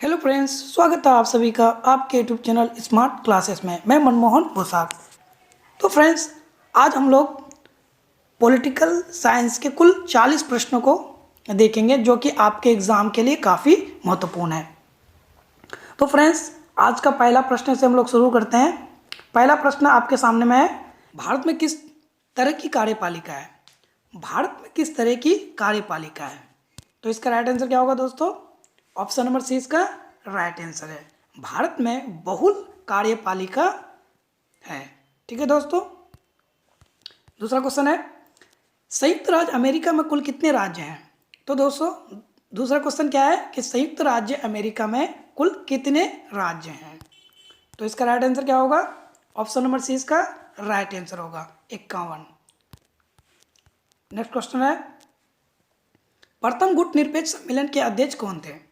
Hello friends, स्वागत है आप सभी का आपके यूट्यूब चैनल स्मार्ट क्लासेस में। मैं मनमोहन पोशाक। तो फ्रेंड्स, आज हम लोग पॉलिटिकल साइंस के कुल 40 प्रश्नों को देखेंगे जो कि आपके एग्ज़ाम के लिए काफ़ी महत्वपूर्ण है। तो फ्रेंड्स, आज का पहला प्रश्न से हम लोग शुरू करते हैं। पहला प्रश्न आपके सामने में है, भारत में किस तरह की कार्यपालिका है? भारत में किस तरह की कार्यपालिका है? तो इसका राइट आंसर क्या होगा दोस्तों? ऑप्शन नंबर सी इसका राइट आंसर है। भारत में बहुल कार्यपालिका है। ठीक है दोस्तों। दूसरा क्वेश्चन है, संयुक्त राज्य अमेरिका में कुल कितने राज्य हैं? तो दोस्तों, दूसरा क्वेश्चन क्या है कि संयुक्त राज्य अमेरिका में कुल कितने राज्य हैं? तो इसका राइट आंसर क्या होगा? ऑप्शन नंबर सी इसका राइट आंसर होगा, 51। नेक्स्ट क्वेश्चन है, प्रथम गुट निरपेक्ष सम्मेलन के अध्यक्ष कौन थे?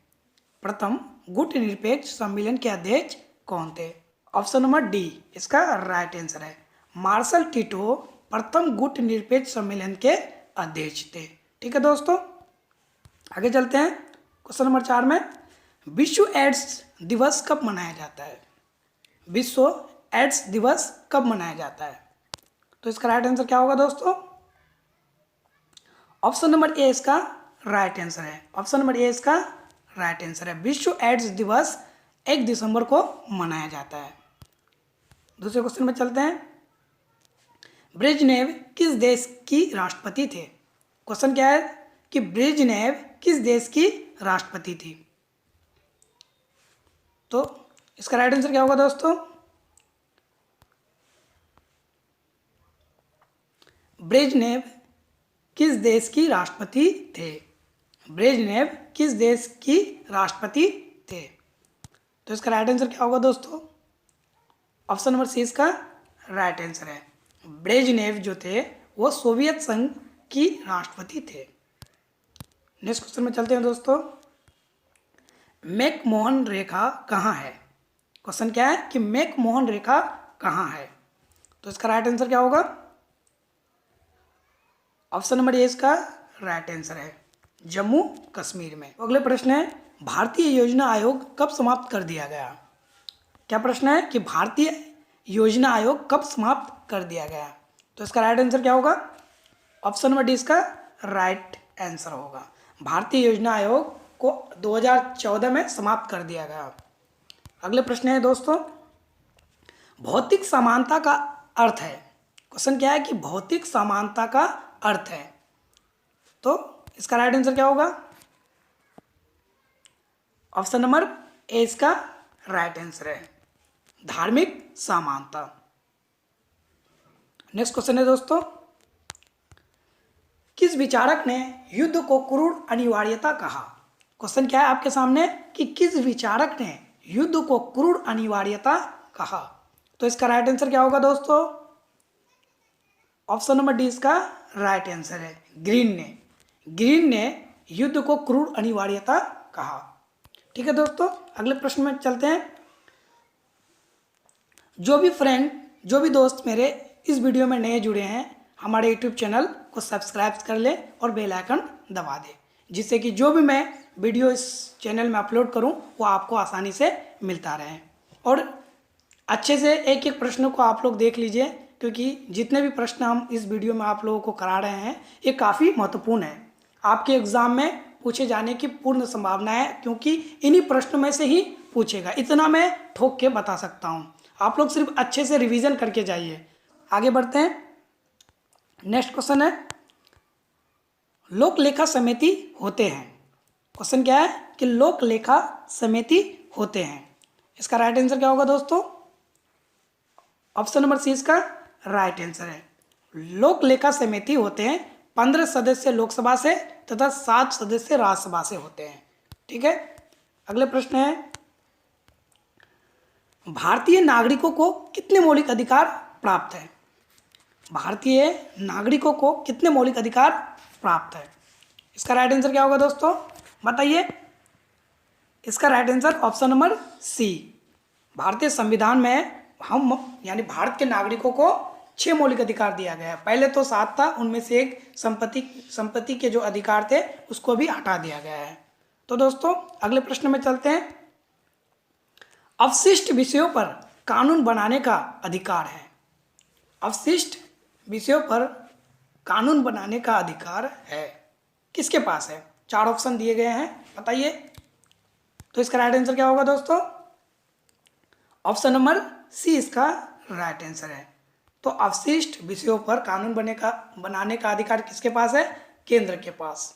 प्रथम गुट निरपेक्ष सम्मेलन के अध्यक्ष कौन थे? ऑप्शन नंबर डी इसका राइट आंसर है। मार्शल टिटो प्रथम गुट निरपेक्ष सम्मेलन के अध्यक्ष थे। ठीक है दोस्तों, आगे चलते हैं। क्वेश्चन नंबर 4 में, विश्व एड्स दिवस कब मनाया जाता है? विश्व एड्स दिवस कब मनाया जाता है? तो इसका राइट आंसर क्या होगा दोस्तों? ऑप्शन नंबर ए इसका राइट आंसर है। ऑप्शन नंबर ए इसका राइट आंसर है। विश्व एड्स दिवस 1 दिसंबर को मनाया जाता है। दूसरे क्वेश्चन में चलते हैं, ब्रेजनेव किस देश की राष्ट्रपति थे? क्वेश्चन क्या है कि ब्रेजनेव किस देश की राष्ट्रपति थी? तो इसका राइट आंसर क्या होगा दोस्तों? ब्रेजनेव किस देश की राष्ट्रपति थे? ब्रेजनेव किस देश की राष्ट्रपति थे? तो इसका राइट आंसर क्या होगा दोस्तों? ऑप्शन नंबर सी इसका राइट आंसर है। ब्रेजनेव जो थे वो सोवियत संघ की राष्ट्रपति थे। नेक्स्ट क्वेश्चन में चलते हैं दोस्तों, मैकमोहन रेखा कहाँ है? क्वेश्चन क्या है कि मैकमोहन रेखा कहाँ है? तो इसका राइट आंसर क्या होगा? ऑप्शन नंबर ए इसका राइट आंसर है, जम्मू कश्मीर में। अगले प्रश्न है, भारतीय योजना आयोग कब समाप्त कर दिया गया? क्या प्रश्न है कि भारतीय योजना आयोग कब समाप्त कर दिया गया? तो इसका राइट आंसर क्या होगा? ऑप्शन नंबर डी इसका राइट आंसर होगा। भारतीय योजना आयोग को 2014 में समाप्त कर दिया गया। अगले प्रश्न है दोस्तों, भौतिक समानता का अर्थ है? क्वेश्चन क्या है कि भौतिक समानता का अर्थ है? तो इसका राइट आंसर क्या होगा? ऑप्शन नंबर ए इसका राइट आंसर है, धार्मिक समानता। नेक्स्ट क्वेश्चन है दोस्तों, किस विचारक ने युद्ध को क्रूर अनिवार्यता कहा? क्वेश्चन क्या है आपके सामने कि किस विचारक ने युद्ध को क्रूर अनिवार्यता कहा? तो इसका राइट आंसर क्या होगा दोस्तों? ऑप्शन नंबर डी इसका राइट आंसर है, ग्रीन ने युद्ध को क्रूर अनिवार्यता कहा। ठीक है दोस्तों, अगले प्रश्न में चलते हैं। जो भी दोस्त मेरे इस वीडियो में नए जुड़े हैं, हमारे यूट्यूब चैनल को सब्सक्राइब कर ले और बेल आइकन दबा दे, जिससे कि जो भी मैं वीडियो इस चैनल में अपलोड करूं वो आपको आसानी से मिलता रहे। और अच्छे से एक एक प्रश्न को आप लोग देख लीजिए, क्योंकि जितने भी प्रश्न हम इस वीडियो में आप लोगों को करा रहे हैं ये काफ़ी महत्वपूर्ण है। आपके एग्ज़ाम में पूछे जाने की पूर्ण संभावना है, क्योंकि इन्हीं प्रश्नों में से ही पूछेगा, इतना मैं ठोक के बता सकता हूँ। आप लोग सिर्फ अच्छे से रिवीजन करके जाइए। आगे बढ़ते हैं। नेक्स्ट क्वेश्चन है, लोक लेखा समिति होते हैं? क्वेश्चन क्या है कि लोक लेखा समिति होते हैं। इसका राइट आंसर क्या होगा दोस्तों? ऑप्शन नंबर सी इसका राइट आंसर है, लोक लेखा समिति होते हैं 15 सदस्य लोकसभा से तथा 7 सदस्य राज्यसभा से होते हैं। ठीक है, अगले प्रश्न है, भारतीय नागरिकों को कितने मौलिक अधिकार प्राप्त है? भारतीय नागरिकों को कितने मौलिक अधिकार प्राप्त है? इसका राइट आंसर क्या होगा दोस्तों? बताइए। इसका right answer option number C, भारतीय संविधान में हम यानी भारत के नागरिकों को 6 मौलिक अधिकार दिया गया है। पहले तो 7 था, उनमें से एक संपत्ति के जो अधिकार थे उसको भी हटा दिया गया है। तो दोस्तों, अगले प्रश्न में चलते हैं। अवशिष्ट विषयों पर कानून बनाने का अधिकार है? अवशिष्ट विषयों पर कानून बनाने का अधिकार है, किसके पास है? 4 ऑप्शन दिए गए हैं, बताइए। तो इसका राइट आंसर क्या होगा दोस्तों? ऑप्शन नंबर सी इसका राइट आंसर है। तो अवशिष्ट विषयों पर कानून बनाने का अधिकार किसके पास है? केंद्र के पास।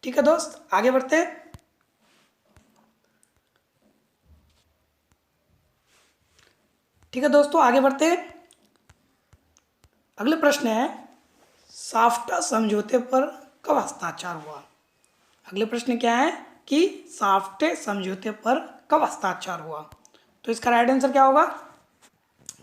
ठीक है दोस्त, आगे बढ़ते हैं। ठीक है दोस्तों, आगे बढ़ते हैं। अगले प्रश्न है, साफ्टा समझौते पर कब हस्ताक्षर हुआ? अगले प्रश्न क्या है कि साफ्टे समझौते पर कब हस्ताक्षर हुआ? तो इसका राइट आंसर क्या होगा?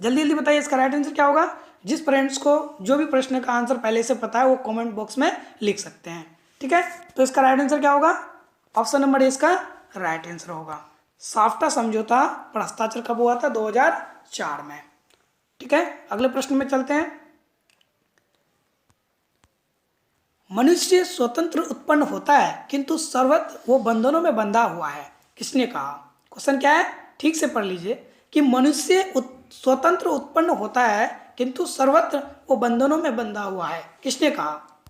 जल्दी जल्दी बताइए, इसका राइट आंसर क्या होगा? जिस फ्रेंड्स को जो भी प्रश्न का आंसर पहले से पता है वो कमेंट बॉक्स में लिख सकते हैं। ठीक है, तो इसका राइट आंसर क्या होगा? ऑप्शन नंबर ए इसका राइट आंसर होगा। साफ्टा समझौता पर हस्ताक्षर कब हुआ था? 2004 में। ठीक है, अगले प्रश्न में चलते हैं। मनुष्य स्वतंत्र उत्पन्न होता है किंतु सर्वत्र वो बंधनों में बंधा हुआ है, किसने कहा? क्वेश्चन क्या है, ठीक से पढ़ लीजिए कि मनुष्य स्वतंत्र उत्पन्न होता है किंतु सर्वत्र वो बंधनों में बंधा हुआ है, किसने कहा?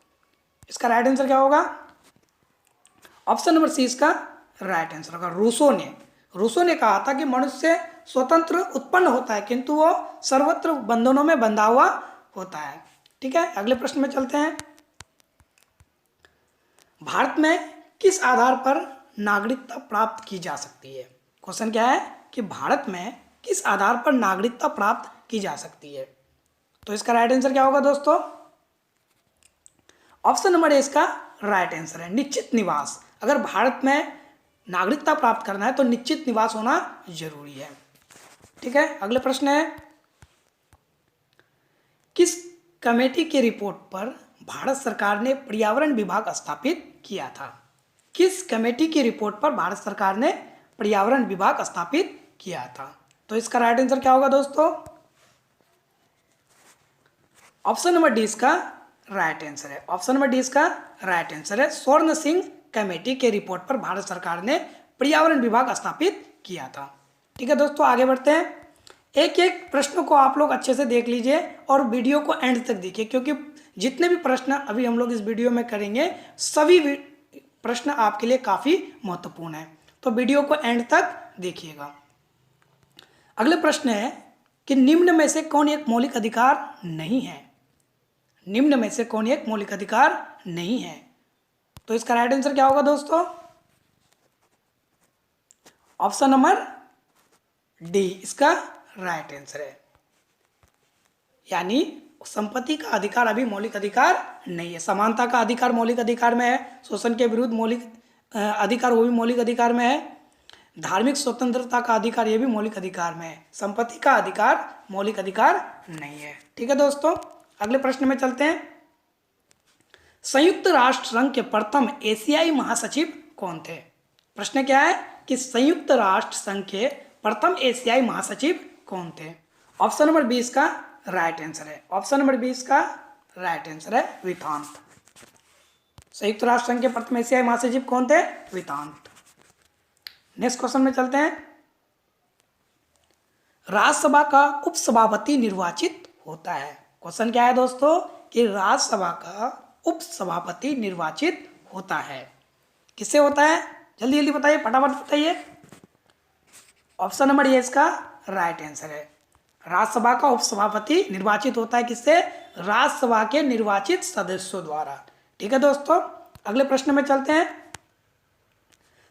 इसका राइट आंसर क्या होगा? ऑप्शन नंबर सी इसका राइट आंसर होगा। रूसो ने कहा था कि मनुष्य स्वतंत्र उत्पन्न होता है किंतु वो सर्वत्र बंधनों में बंधा हुआ होता है। ठीक है, अगले प्रश्न में चलते हैं। भारत में किस आधार पर नागरिकता प्राप्त की जा सकती है? क्वेश्चन क्या है कि भारत में किस आधार पर नागरिकता प्राप्त की जा सकती है? तो इसका राइट आंसर क्या होगा दोस्तों? ऑप्शन नंबर ए इसका राइट आंसर है, निश्चित निवास। अगर भारत में नागरिकता प्राप्त करना है तो निश्चित निवास होना जरूरी है। ठीक है, अगले प्रश्न है, किस कमेटी की रिपोर्ट पर भारत सरकार ने पर्यावरण विभाग स्थापित किया था? किस कमेटी की रिपोर्ट पर भारत सरकार ने पर्यावरण विभाग स्थापित किया था? तो इसका राइट आंसर क्या होगा दोस्तों? ऑप्शन नंबर डी इसका राइट आंसर है। ऑप्शन नंबर डी इसका राइट आंसर है, स्वर्ण सिंह कमेटी के रिपोर्ट पर भारत सरकार ने पर्यावरण विभाग स्थापित किया था। ठीक है दोस्तों, आगे बढ़ते हैं। एक एक प्रश्न को आप लोग अच्छे से देख लीजिए और वीडियो को एंड तक देखिए, क्योंकि जितने भी प्रश्न अभी हम लोग इस वीडियो में करेंगे सभी प्रश्न आपके लिए काफ़ी महत्वपूर्ण है, तो वीडियो को एंड तक देखिएगा। अगले प्रश्न है कि निम्न में से कौन एक मौलिक अधिकार नहीं है? निम्न में से कौन एक मौलिक अधिकार नहीं है? तो इसका राइट आंसर क्या होगा दोस्तों? ऑप्शन नंबर डी इसका राइट आंसर है, यानी संपत्ति का अधिकार अभी मौलिक अधिकार नहीं है। समानता का अधिकार मौलिक अधिकार में है, शोषण के विरुद्ध मौलिक अधिकार वो भी मौलिक अधिकार में है, धार्मिक स्वतंत्रता का अधिकार ये भी मौलिक अधिकार में है, संपत्ति का अधिकार मौलिक अधिकार नहीं है। ठीक है दोस्तों, अगले प्रश्न में चलते हैं। संयुक्त राष्ट्र संघ के प्रथम एशियाई महासचिव कौन थे? प्रश्न क्या है कि संयुक्त राष्ट्र संघ के प्रथम एशियाई महासचिव कौन थे? ऑप्शन नंबर 20 का राइट आंसर है। ऑप्शन नंबर 20 का राइट आंसर है वितांत। संयुक्त राष्ट्र संघ के प्रथम एशियाई महासचिव कौन थे? वितांत। नेक्स्ट क्वेश्चन में चलते हैं। राज्यसभा का उपसभापति निर्वाचित होता है। क्वेश्चन क्या है दोस्तों कि राज्यसभा का उपसभापति निर्वाचित होता है, किससे होता है? जल्दी जल्दी बताइए, फटाफट बताइए। ऑप्शन नंबर ए इसका राइट आंसर है। राज्यसभा का उपसभापति निर्वाचित होता है किससे? राज्यसभा के निर्वाचित सदस्यों द्वारा। ठीक है दोस्तों, अगले प्रश्न में चलते हैं।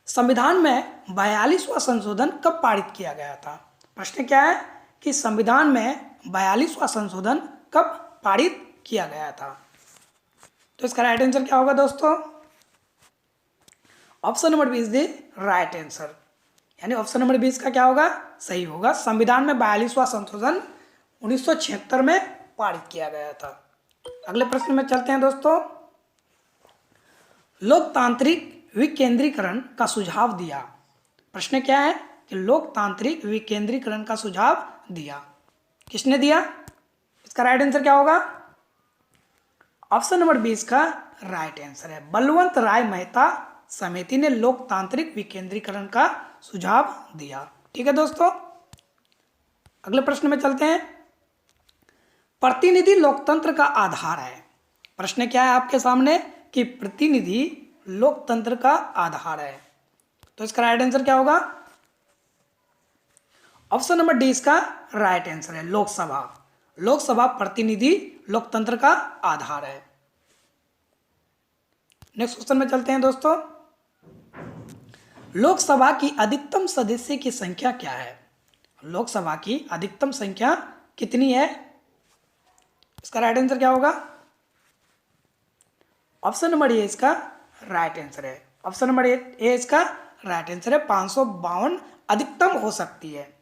संविधान में 42वां संशोधन कब पारित किया गया था? प्रश्न क्या है कि संविधान में 42वां संशोधन कब पारित किया गया था? तो इसका राइट आंसर क्या होगा दोस्तों? Option number 20 the right answer, यानी ऑप्शन नंबर 20 का क्या होगा? सही होगा। संविधान में 42वां संशोधन 1976 में पारित किया गया था। अगले प्रश्न में चलते हैं दोस्तों। लोकतांत्रिक विकेंद्रीकरण का सुझाव दिया। प्रश्न क्या है कि लोकतांत्रिक विकेंद्रीकरण का सुझाव दिया, किसने दिया? इसका राइट आंसर क्या होगा? ऑप्शन नंबर 20 का राइट आंसर है। बलवंत राय मेहता समिति ने लोकतांत्रिक विकेंद्रीकरण का सुझाव दिया। ठीक है दोस्तों, अगले प्रश्न में चलते हैं। प्रतिनिधि लोकतंत्र का आधार है। प्रश्न क्या है आपके सामने कि प्रतिनिधि लोकतंत्र का आधार है। तो इसका राइट आंसर क्या होगा? ऑप्शन नंबर डी इसका राइट आंसर है, लोकसभा। लोकसभा प्रतिनिधि लोकतंत्र का आधार है। नेक्स्ट क्वेश्चन में चलते हैं दोस्तों। लोकसभा की अधिकतम सदस्य की संख्या क्या है? लोकसभा की अधिकतम संख्या कितनी है? इसका राइट आंसर क्या होगा? ऑप्शन नंबर ए इसका राइट आंसर है। ऑप्शन नंबर ए इसका राइट आंसर है, 552 अधिकतम हो सकती है।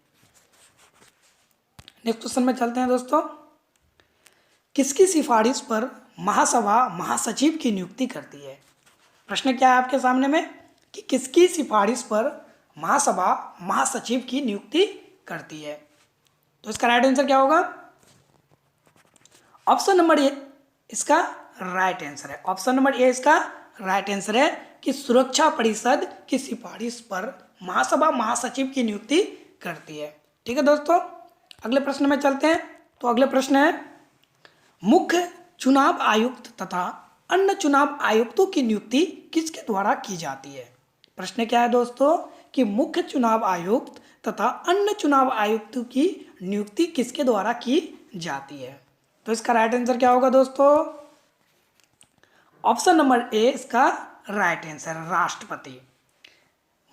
नेक्स्ट क्वेश्चन में चलते हैं दोस्तों। किसकी सिफारिश पर महासभा महासचिव की नियुक्ति करती है? प्रश्न क्या है आपके सामने में कि किसकी सिफारिश पर महासभा महासचिव की नियुक्ति करती है? तो इसका राइट आंसर क्या होगा? ऑप्शन नंबर ए इसका राइट आंसर है। ऑप्शन नंबर ए इसका राइट आंसर है कि सुरक्षा परिषद की सिफारिश पर महासभा महासचिव की नियुक्ति करती है। ठीक है दोस्तों, अगले प्रश्न में चलते हैं। तो अगले प्रश्न है, मुख्य चुनाव आयुक्त तथा अन्य चुनाव आयुक्तों की नियुक्ति किसके द्वारा की जाती है? प्रश्न क्या है दोस्तों कि मुख्य चुनाव आयुक्त तथा अन्य चुनाव आयुक्तों की नियुक्ति किसके द्वारा की जाती है? तो इसका राइट आंसर क्या होगा दोस्तों? ऑप्शन नंबर ए इसका राइट आंसर, राष्ट्रपति।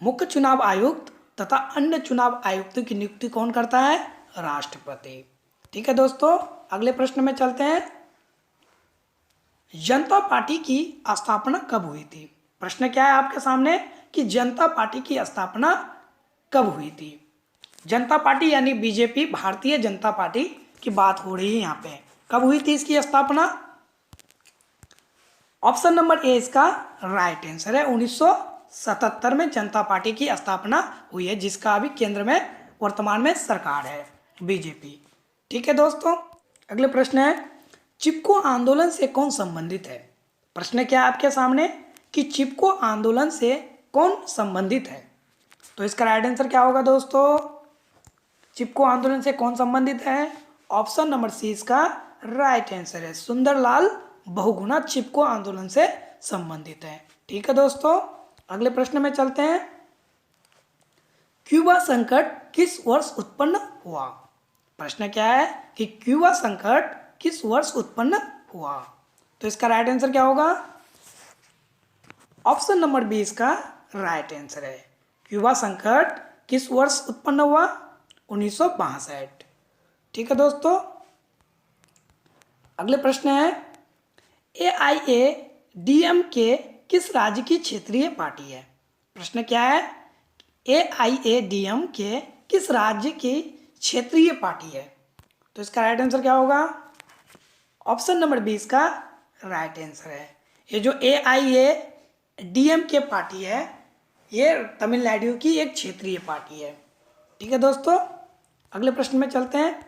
मुख्य चुनाव आयुक्त तथा अन्य चुनाव आयुक्तों की नियुक्ति कौन करता है? राष्ट्रपति। ठीक है दोस्तों, अगले प्रश्न में चलते हैं। जनता पार्टी की स्थापना कब हुई थी? प्रश्न क्या है आपके सामने कि जनता पार्टी की स्थापना कब हुई थी? जनता पार्टी यानी बीजेपी, भारतीय जनता पार्टी की बात हो रही है यहाँ पे। कब हुई थी इसकी स्थापना? ऑप्शन नंबर ए इसका राइट आंसर है, 1977 में जनता पार्टी की स्थापना हुई है, जिसका अभी केंद्र में वर्तमान में सरकार है, बीजेपी। ठीक है दोस्तों, अगले प्रश्न है, चिपको आंदोलन से कौन संबंधित है? प्रश्न क्या है आपके सामने कि चिपको आंदोलन से कौन संबंधित है? तो इसका राइट आंसर क्या होगा दोस्तों? चिपको आंदोलन से कौन संबंधित है? ऑप्शन नंबर सी इसका राइट आंसर है, सुंदरलाल बहुगुणा चिपको आंदोलन से संबंधित है। ठीक है दोस्तों, अगले प्रश्न में चलते हैं। क्यूबा संकट किस वर्ष उत्पन्न हुआ? प्रश्न क्या है कि क्यूबा संकट किस वर्ष उत्पन्न हुआ? तो इसका राइट आंसर क्या होगा? ऑप्शन नंबर बी इसका राइट आंसर है, क्यूबा संकट किस वर्ष उत्पन्न हुआ? 1962। ठीक है दोस्तों, अगले प्रश्न है, AIADMK किस राज्य की क्षेत्रीय पार्टी है? प्रश्न क्या है, AIADMK किस राज्य की क्षेत्रीय पार्टी है? तो इसका राइट आंसर क्या होगा? ऑप्शन नंबर बी इसका राइट आंसर है। ये जो AIADMK पार्टी है, ये तमिलनाडु की एक क्षेत्रीय पार्टी है। ठीक है दोस्तों, अगले प्रश्न में चलते हैं।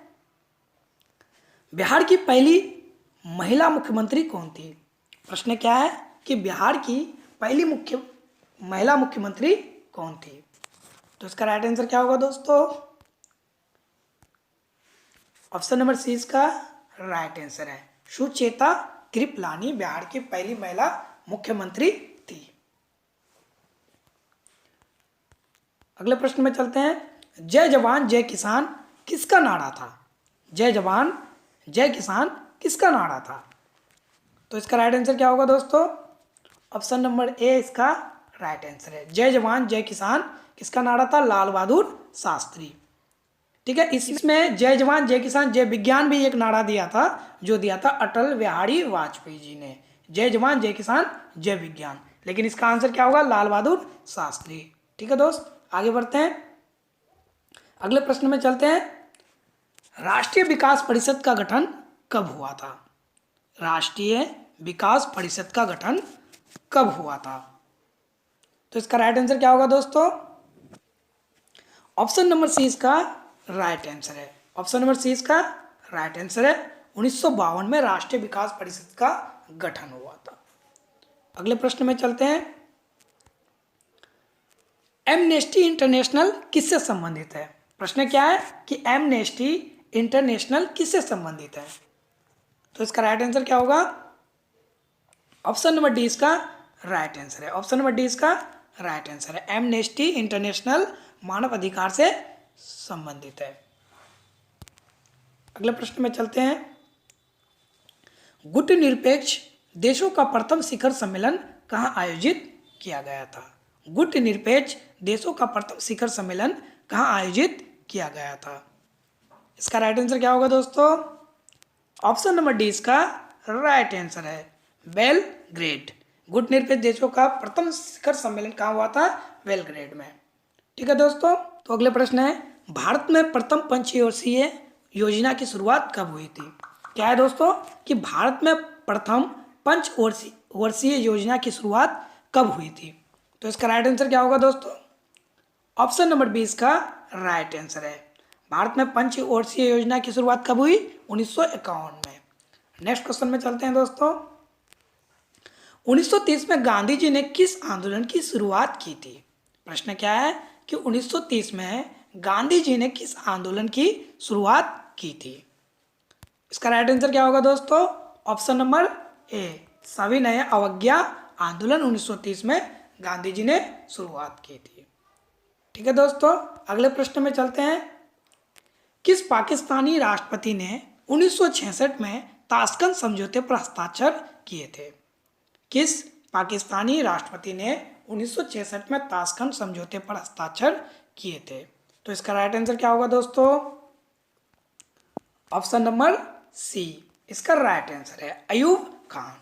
बिहार की पहली महिला मुख्यमंत्री कौन थी? प्रश्न क्या है कि बिहार की पहली महिला मुख्यमंत्री कौन थी? तो इसका राइट आंसर क्या होगा दोस्तों? ऑप्शन नंबर सी इसका राइट आंसर है, सुचेता कृपलानी बिहार की पहली महिला मुख्यमंत्री थी। अगले प्रश्न में चलते हैं। जय जवान जय किसान किसका नारा था? जय जवान जय किसान किसका नारा था? तो इसका राइट आंसर क्या होगा दोस्तों? ऑप्शन नंबर ए इसका राइट आंसर है, जय जवान जय किसान किसका नारा था? लाल बहादुर शास्त्री। ठीक है, इसमें जय जवान जय किसान जय विज्ञान भी एक नारा दिया था, जो दिया था अटल बिहारी वाजपेयी जी ने, जय जवान जय किसान जय विज्ञान। लेकिन इसका आंसर क्या होगा? लाल बहादुर शास्त्री। ठीक है दोस्त, आगे बढ़ते हैं, अगले प्रश्न में चलते हैं। राष्ट्रीय विकास परिषद का गठन कब हुआ था? राष्ट्रीय विकास परिषद का गठन कब हुआ था? तो इसका राइट आंसर क्या होगा दोस्तों? ऑप्शन नंबर सी इसका राइट आंसर है। ऑप्शन नंबर सी इसका राइट आंसर है, 1952 में राष्ट्रीय विकास परिषद का गठन हुआ था। अगले प्रश्न में चलते हैं। एमनेस्टी इंटरनेशनल किससे संबंधित है? प्रश्न क्या है कि एमनेस्टी इंटरनेशनल किससे संबंधित है? तो इसका राइट आंसर क्या होगा? ऑप्शन नंबर डी इसका राइट आंसर है। ऑप्शन नंबर डी इसका राइट आंसर है। एमनेस्टी इंटरनेशनल मानव अधिकार से संबंधित है। अगले प्रश्न में चलते हैं। गुटनिरपेक्ष देशों का प्रथम शिखर सम्मेलन कहाँ आयोजित किया गया था? गुटनिरपेक्ष देशों का प्रथम शिखर सम्मेलन कहाँ आयोजित किया गया था? इसका राइट आंसर क्या होगा दोस्तों? ऑप्शन नंबर डी इसका राइट आंसर है, बेलग्रेड। गुटनिरपेक्ष देशों का प्रथम शिखर सम्मेलन कहाँ हुआ था? बेलग्रेड में। ठीक है दोस्तों, तो अगले प्रश्न है, भारत में प्रथम पंचवर्षीय योजना की शुरुआत कब हुई थी? क्या है दोस्तों कि भारत में प्रथम पंचवर्षीय योजना की शुरुआत कब हुई थी? तो इसका राइट आंसर क्या होगा दोस्तों? ऑप्शन नंबर बी इसका राइट आंसर है। भारत में पंचवर्षीय योजना की शुरुआत कब हुई? 1951 में। नेक्स्ट क्वेश्चन में चलते हैं दोस्तों। 1930 में गांधी जी ने किस आंदोलन की शुरुआत की थी? प्रश्न क्या है कि 1930 में गांधी जी ने किस आंदोलन की शुरुआत की थी? इसका राइट आंसर क्या होगा दोस्तों? ऑप्शन नंबर ए, सविनय अवज्ञा आंदोलन 1930 में गांधी जी ने शुरुआत की थी। ठीक है दोस्तों, अगले प्रश्न में चलते हैं। किस पाकिस्तानी राष्ट्रपति ने 1966 में ताशकंद समझौते पर हस्ताक्षर किए थे? किस पाकिस्तानी राष्ट्रपति ने 1966 में ताशकंद समझौते पर हस्ताक्षर किए थे? तो इसका राइट आंसर क्या होगा दोस्तों? ऑप्शन नंबर सी इसका राइट आंसर है, अयूब खान।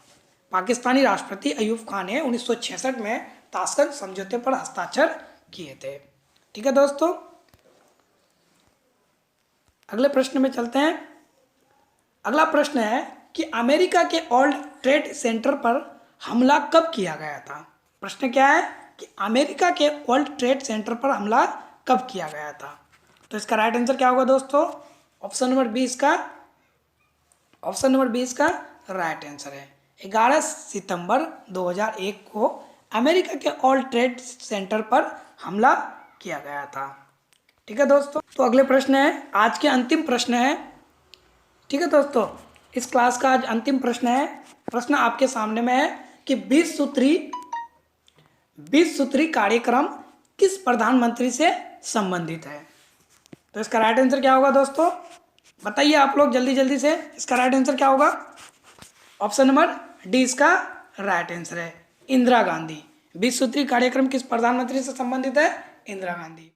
पाकिस्तानी राष्ट्रपति अयूब खान ने 1966 में ताशकंद समझौते पर हस्ताक्षर किए थे। ठीक है दोस्तों, अगले प्रश्न में चलते हैं। अगला प्रश्न है कि अमेरिका के वर्ल्ड ट्रेड सेंटर पर हमला कब किया गया था? प्रश्न क्या है कि अमेरिका के वर्ल्ड ट्रेड सेंटर पर हमला कब किया गया था? तो इसका राइट आंसर क्या होगा दोस्तों? ऑप्शन नंबर बी इसका राइट आंसर है। 11 सितंबर 2001 को अमेरिका के वर्ल्ड ट्रेड सेंटर पर हमला किया गया था। ठीक है दोस्तों, तो अगले प्रश्न है, आज के अंतिम प्रश्न है। ठीक है दोस्तों, इस क्लास का आज अंतिम प्रश्न है। प्रश्न आपके सामने में है कि 20 सूत्री कार्यक्रम किस प्रधानमंत्री से संबंधित है? तो इसका राइट आंसर क्या होगा दोस्तों? बताइए आप लोग जल्दी जल्दी से, इसका राइट आंसर क्या होगा? ऑप्शन नंबर डी इसका राइट आंसर है, इंदिरा गांधी। 20 सूत्री कार्यक्रम किस प्रधानमंत्री से संबंधित है? इंदिरा गांधी।